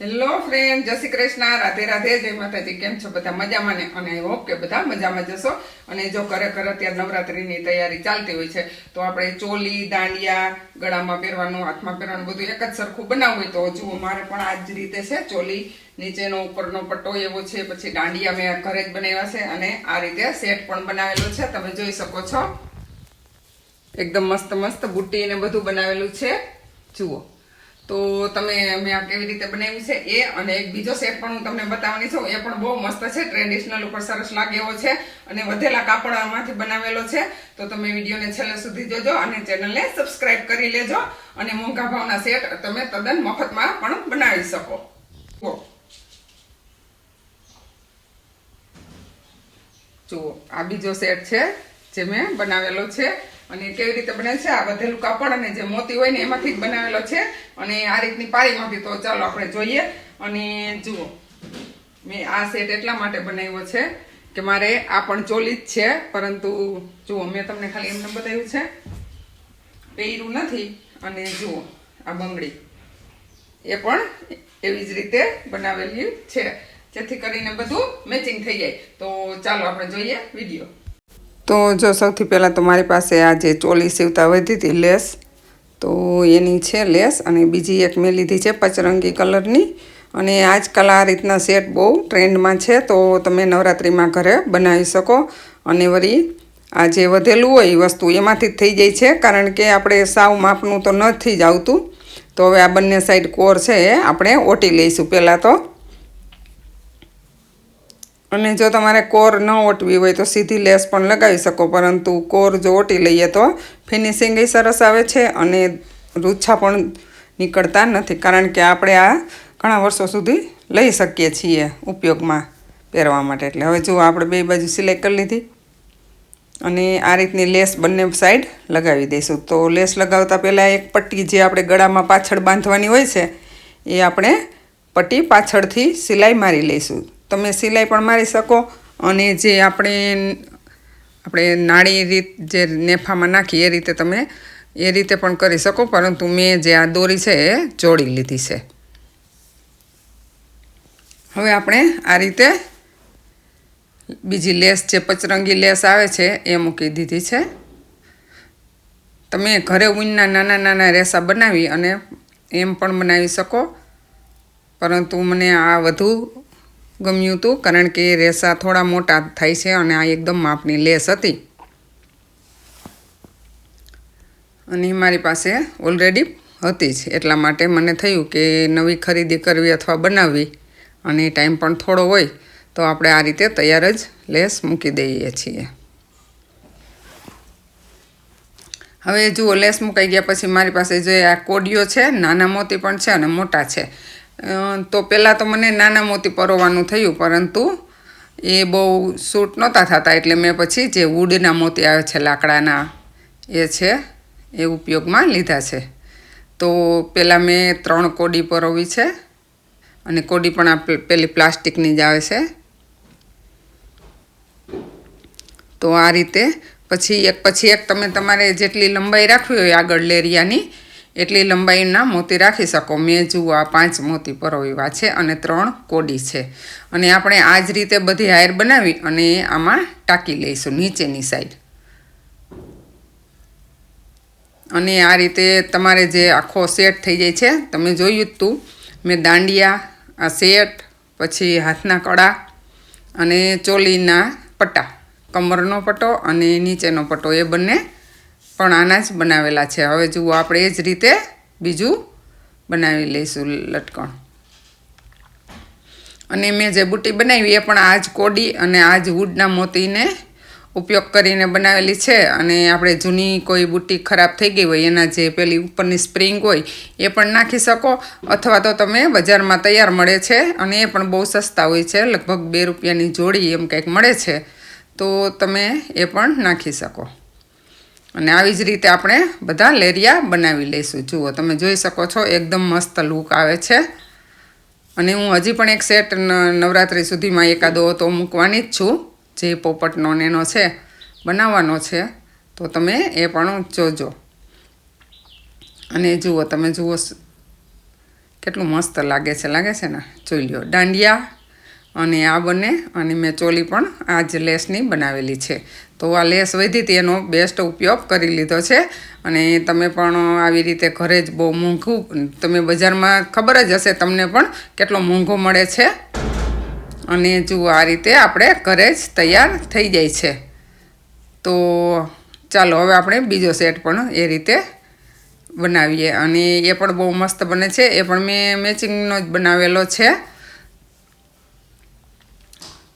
Hello friend, જય શ્રી કૃષ્ણ, રાધે રાધે, જય માતાજી। કેમ છો બધા? મજામાં ને? અને આઈ હોપ કે બધા મજામાં જશો। અને જો ઘરે અત્યારે નવરાત્રીની તૈયારી ચાલતી હોય છે તો આપણે ચોલી, દાંડિયા, ગળામાં પહેરવાનું, હાથમાં પહેરવાનું બધું એક જ સરખું બનાવવું હોય તો જુઓ મારે પણ આ જ રીતે છે। ચોલી નીચેનો ઉપરનો પટ્ટો એવો છે, પછી દાંડિયા મેં ઘરે જ બનાવ્યા છે અને આ રીતે સેટ પણ બનાવેલો છે, તમે જોઈ શકો છો। એકદમ મસ્ત મસ્ત બુટ્ટી ને બધું બનાવેલું છે, જુઓ। તો તમે મેં આ કેવી રીતે બનાવ્યું છે એ અને એક બીજો સેટ પણ હું તમને બતાવવાની છું, એ પણ બહુ મસ્ત છે, ટ્રેડિશનલ ઉપર સરસ લાગે એવો છે અને વધેલા કાપડમાંથી બનાવેલો છે। તો તમે વિડીયોને છેલ્લે સુધી જોજો અને ચેનલને સબસ્ક્રાઇબ કરી લેજો અને મોંઘા ભાવના સેટ તમે તદ્દન મફતમાં પણ બનાવી શકો। જુઓ આ બીજો સેટ છે જે મેં બનાવેલો છે અને કેવી રીતે બને છે, આ વધેલું કાપડ અને જે મોતી હોય ને એમાંથી જ બનાવેલો છે અને આ રીતની પારીમાંથી। તો ચાલો આપણે જોઈએ। અને જુઓ મેં આ સેટ એટલા માટે બનાવ્યો છે કે મારે આ પણ ચોલી જ છે, પરંતુ જુઓ મેં તમને ખાલી એમને બતાવ્યું છે, પહેર્યું નથી। અને જુઓ આ બંગડી એ પણ એવી જ રીતે બનાવેલી છે, જેથી કરીને બધું મેચિંગ થઈ જાય। તો ચાલો આપણે જોઈએ વિડીયો। તો જો સૌથી પહેલાં તો મારી પાસે આ જે ચોલી સીવતા વધી હતી લેસ, તો એની છે લેસ અને બીજી એક મેં લીધી છે પચરંગી કલરની। અને આજકાલ આ રીતના સેટ બહુ ટ્રેન્ડમાં છે, તો તમે નવરાત્રિમાં ઘરે બનાવી શકો। અને વળી આ જે વધેલું હોય એ વસ્તુ એમાંથી જ થઈ જાય છે, કારણ કે આપણે સાવ માપનું તો નથી જ આવતું। તો હવે આ બંને સાઈડ કોર છે એ આપણે ઓટી લઈશું પહેલાં તો। અને જો તમારે કોર ન ઓટવી હોય તો સીધી લેસ પણ લગાવી શકો, પરંતુ કોર જો ઓટી લઈએ તો ફિનિશિંગ એ સરસ આવે છે અને રૂછા પણ નીકળતા નથી, કારણ કે આપણે આ ઘણા વર્ષો સુધી લઈ શકીએ છીએ ઉપયોગમાં પહેરવા માટે। એટલે હવે જુઓ આપણે બે બાજુ સિલાઈ કરી લીધી અને આ રીતની લેસ બંને સાઈડ લગાવી દઈશું। તો લેસ લગાવતા પહેલાં એક પટ્ટી જે આપણે ગળામાં પાછળ બાંધવાની હોય છે એ આપણે પટ્ટી પાછળથી સિલાઈ મારી લઈશું। તમે સિલાઈ પણ મારી શકો અને જે આપણે નાળી રીત જે નેફામાં નાખી એ રીતે તમે એ રીતે પણ કરી શકો, પરંતુ મેં જે આ દોરી છે એ જોડી લીધી છે। હવે આપણે આ રીતે બીજી લેસ જે પચરંગી લેસ આવે છે એ મૂકી દીધી છે। તમે ઘરે ઊનના નાના નાના રેસા બનાવી અને એમ પણ બનાવી શકો, પરંતુ મને આ વધુ ગમ્યું હતું કારણ કે રેસા થોડા મોટા થાય છે અને આ એકદમ માપની લેસ હતી અને મારી પાસે ઓલરેડી હતી જ, એટલા માટે મને થયું કે નવી ખરીદી કરવી અથવા બનાવવી અને ટાઈમ પણ થોડો હોય તો આપણે આ રીતે તૈયાર જ લેસ મૂકી દઈએ છીએ। હવે જુઓ લેસ મુકાઈ ગયા પછી મારી પાસે જે આ કોડીઓ છે, નાના મોતી પણ છે અને મોટા છે। તો પહેલાં તો મને નાના મોતી પરોવાનું થયું, પરંતુ એ બહુ સૂટ નહોતા થતા, એટલે મેં પછી જે વુડના મોતી આવે છે લાકડાના એ છે એ ઉપયોગમાં લીધા છે। તો પહેલાં મેં 3 કોડી પરોવી છે અને કોડી પણ આ પેલી પ્લાસ્ટિકની જ આવે છે। તો આ રીતે પછી એક તમે તમારે જેટલી લંબાઈ રાખવી હોય આગળ લેરિયાની એટલી લંબાઈના મોતી રાખી શકો। મેં જુઓ આ 5 મોતી પરોવ્યા છે અને 3 કોડી છે અને આપણે આ જ રીતે બધી હાયર બનાવી અને આમાં ટાંકી લઈશું નીચેની સાઈડ। અને આ રીતે તમારે જે આખો સેટ થઈ જાય છે, તમે જોયું જ તું મેં દાંડિયા, આ સેટ, પછી હાથના કડા અને ચોલીના પટ્ટા, કમરનો પટ્ટો અને નીચેનો પટ્ટો એ બંને પણ આના જ બનાવેલા છે। હવે જુઓ આપણે એ જ રીતે બીજું બનાવી લઈશું લટકણ। અને મેં જે બુટ્ટી બનાવી એ પણ આ જ કોડી અને આ જ વુડના મોતીને ઉપયોગ કરીને બનાવેલી છે। અને આપણે જૂની કોઈ બુટ્ટી ખરાબ થઈ ગઈ હોય એના જે પેલી ઉપરની સ્પ્રિંગ હોય એ પણ નાખી શકો, અથવા તો તમે બજારમાં તૈયાર મળે છે અને એ પણ બહુ સસ્તા હોય છે, લગભગ 2 રૂપિયાની જોડી એમ કંઈક મળે છે, તો તમે એ પણ નાખી શકો। અને આવી જ રીતે આપણે બધા લેરિયા બનાવી લઈશું। જુઓ તમે જોઈ શકો છો એકદમ મસ્ત લુક આવે છે અને હું હજી પણ એક સેટ નવરાત્રિ સુધીમાં એકાદો તો મૂકવાની જ છું, જે પોપટનો નેનો છે બનાવવાનો છે, તો તમે એ પણ જોજો। અને જુઓ તમે જુઓ કેટલું મસ્ત લાગે છે ને, જોઈ લ્યો. દાંડિયા અને આ બંને, અને મેં ચોલી પણ આ જ લેસની બનાવેલી છે. તો આ લેસ વધી હતી એનો બેસ્ટ ઉપયોગ કરી લીધો છે. અને તમે પણ આવી રીતે ઘરે જ, બહુ મોંઘું, તમે બજારમાં ખબર જ હશે તમને પણ કેટલો મોંઘો મળે છે. અને જુઓ આ રીતે આપણે ઘરે જ તૈયાર થઈ જાય છે. તો ચાલો હવે આપણે બીજો સેટ પણ એ રીતે બનાવીએ, અને એ પણ બહુ મસ્ત બને છે. એ પણ મેં મેચિંગનો જ બનાવેલો છે.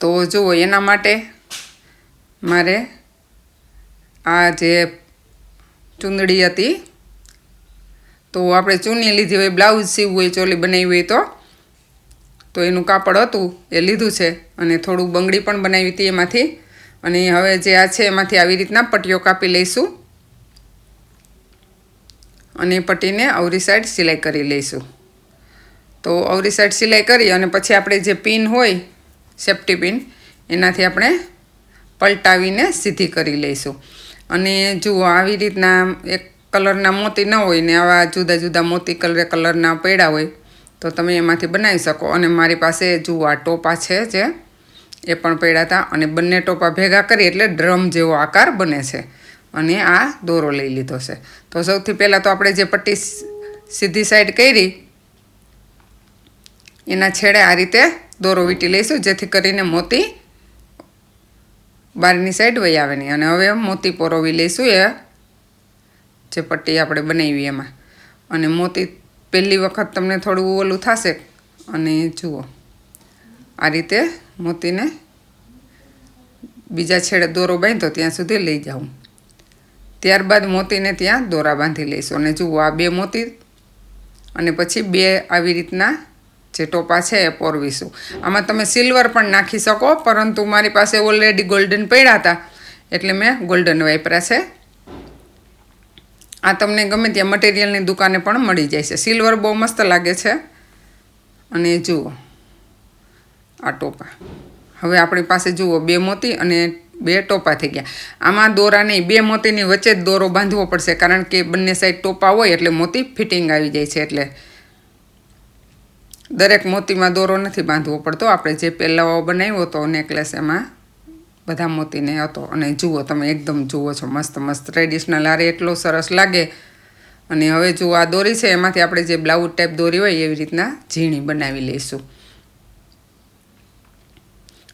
તો જુઓ એના માટે મારે આ જે ચૂંદડી હતી, તો આપણે ચૂની લીધી હોય, બ્લાઉઝ સીવવું હોય, ચોલી બનાવી હોય તો એનું કાપડ હતું એ લીધું છે. અને થોડું બંગડી પણ બનાવી હતી એમાંથી. અને હવે જે આ છે એમાંથી આવી રીતના પટ્ટીઓ કાપી લઈશું, અને પટ્ટીને અવરી સાઈડ સિલાઈ કરી લઈશું. તો અવરી સાઈડ સિલાઈ કરી અને પછી આપણે જે પિન હોય, સેફ્ટી પિન, એનાથી આપણે પલટાવીને સીધી કરી લઈશું. અને જુઓ આવી રીતના એક કલરના મોતી ન હોય ને આવા જુદા જુદા મોતી કલરના પડ્યા હોય તો તમે એમાંથી બનાવી શકો. અને મારી પાસે જુઓ આ ટોપા છે જે એ પણ પડ્યા હતા, અને બંને ટોપા ભેગા કરી એટલે ડ્રમ જેવો આકાર બને છે. અને આ દોરો લઈ લીધો છે. તો સૌથી પહેલાં તો આપણે જે પટ્ટી સીધી સાઈડ કરી એના છેડે આ રીતે દોરો વીંટી લઈશું, જેથી કરીને મોતી બહારની સાઈડ વહી આવે નહીં. અને હવે મોતી પરોવી લઈશું એ જે પટ્ટી આપણે બનાવી એમાં. અને મોતી પહેલી વખત તમને થોડું ઓલું થશે. અને જુઓ આ રીતે મોતીને બીજા છેડે દોરો બાંધો ત્યાં સુધી લઈ જાઉં. ત્યારબાદ મોતીને ત્યાં દોરા બાંધી લઈશું. અને જુઓ આ 2 મોતી અને પછી 2 આવી રીતના જે ટોપા છે એ પોરવીશું. આમાં તમે સિલ્વર પણ નાખી શકો, પરંતુ મારી પાસે ઓલરેડી ગોલ્ડન પડ્યા હતા એટલે મેં ગોલ્ડન વાપર્યા છે. આ તમને ગમે ત્યાં મટીરિયલની દુકાને પણ મળી જાય છે. સિલ્વર બહુ મસ્ત લાગે છે. અને જુઓ આ ટોપા, હવે આપણી પાસે જુઓ 2 મોતી અને 2 ટોપા થઈ ગયા. આમાં દોરા નહીં, 2 મોતીની વચ્ચે જ દોરો બાંધવો પડશે, કારણ કે બંને સાઈડ ટોપા હોય એટલે મોતી ફિટિંગ આવી જાય છે. એટલે દરેક મોતીમાં દોરો નથી બાંધવો પડતો. આપણે જે પહેલાં બનાવ્યો હતો નેકલેસ એમાં બધા મોતીને હતો. અને જુઓ તમે એકદમ જુઓ છો મસ્ત મસ્ત ટ્રેડિશનલ હારે એટલો સરસ લાગે. અને હવે જુઓ આ દોરી છે એમાંથી આપણે જે બ્લાઉઝ ટાઈપ દોરી હોય એવી રીતના ઝીણી બનાવી લઈશું.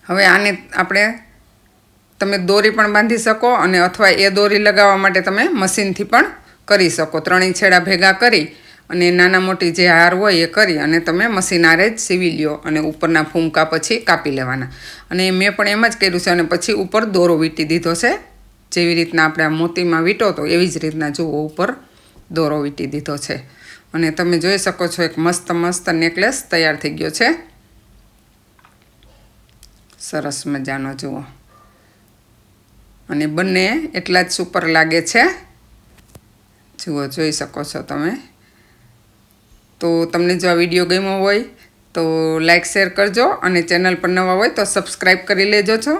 હવે આને આપણે, તમે દોરી પણ બાંધી શકો, અને અથવા એ દોરી લગાવવા માટે તમે મશીનથી પણ કરી શકો. 3 છેડા ભેગા કરી અને નાના મોટી જે હાર હોય એ કરી અને તમે મશીન હારે જ સીવી લ્યો. અને ઉપરના ફૂમકા પછી કાપી લેવાના. અને મેં પણ એમ જ કર્યું છે. અને પછી ઉપર દોરો વીંટી દીધો છે. જેવી રીતના આપણે આ મોતીમાં વીંટો તો એવી જ રીતના જુઓ ઉપર દોરો વીંટી દીધો છે. અને તમે જોઈ શકો છો એક મસ્ત મસ્ત નેકલેસ તૈયાર થઈ ગયો છે. સરસ મજાનો જુઓ. અને બંને એટલા જ સુપર લાગે છે. જુઓ જોઈ શકો છો તમે. તો તમને જો આ વિડીયો ગમ્યો હોય તો લાઈક શેર કરજો, અને ચેનલ પર નવા હોય તો સબસ્ક્રાઈબ કરી લેજો છો.